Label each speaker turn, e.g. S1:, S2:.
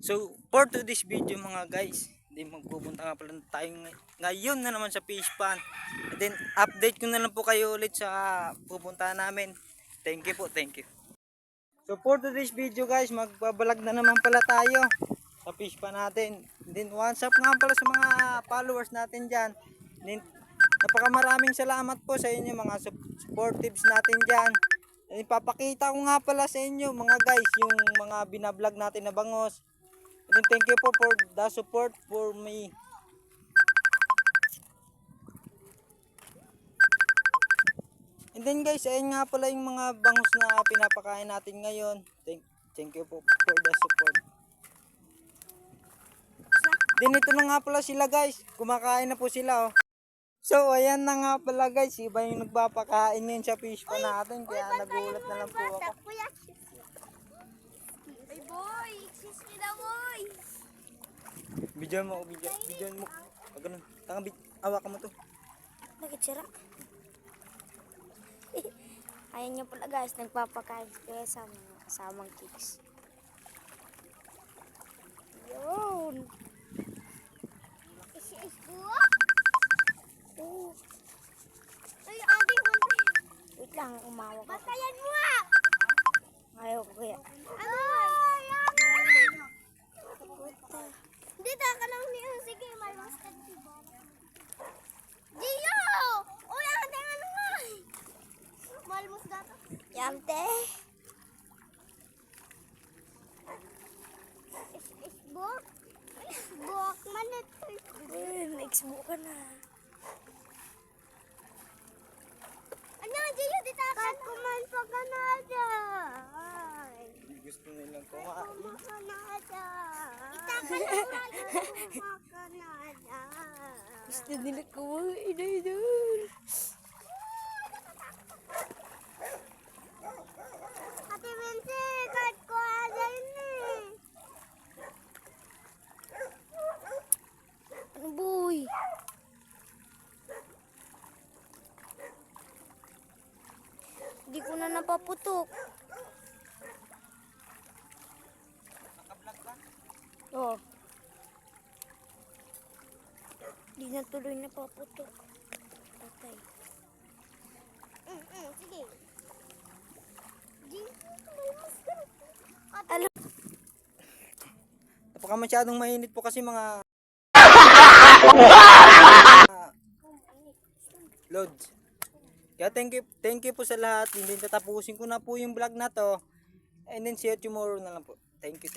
S1: So for today's video mga guys, magpupunta nga pala tayo ngayon na naman sa fish pond. And then update ko na lang po kayo ulit sa pupuntahan namin. Thank you po, thank you. So for today's video guys, magbabalag na naman pala tayo sa fish pond natin. And then what's up nga pala sa mga followers natin dyan. And then, napakamaraming salamat po sa inyo mga supportives natin dyan. And ipapakita ko nga pala sa inyo mga guys yung mga binablog natin na bangos. And then thank you po for the support for me. And then guys, ayun nga pala yung mga bangus na pinapakain natin ngayon. Thank you po for the support. Then ito na nga pala sila guys. Kumakain na po sila oh. So ayan na nga pala guys. Iba yung nagpapakain ngayon sa fish pa natin. Kaya nagulat na lang po ako.
S2: Ay boy, excuse me na boy.
S1: Bidyan mo. Pag ganun. Hawakan mo to.
S2: Bakit sira? Ayan nyo pala guys, nagpapakain kaya sa mga kasamang chicks. Yun. Is buwak? Oo. Ay, ating konti. Wait lang, umawak ako. Batayan mo ah! Ayaw ko kaya. Ano? Puta. Hindi, taka lang niya. Sige, may mustard diba? Gio! Uy, ate, ano nga? Malmus gato. Yamte. Isbok? Isbok man ito. Isbok ka na. Ano, Gio, dita ka. Kuman pa ka na dyan.
S1: Gusto nilang kumain.
S2: Kuman ka na dyan. Itaka naman. Kuman ka na dyan. Gusto nila kumain na dyan. Ate Vinci, kahit ko aday na eh. Ano boy? Hindi ko na napaputok.
S1: Nakablog ka?
S2: Oo. Hindi na tuloy napaputok. Patay. Sige. Alam.
S1: Napaka masyadong mainit po kasi mga loads. Kaya thank you po sa lahat. Hindi tatapusin ko na po yung vlog na to. And then see you tomorrow na lang po. Thank you.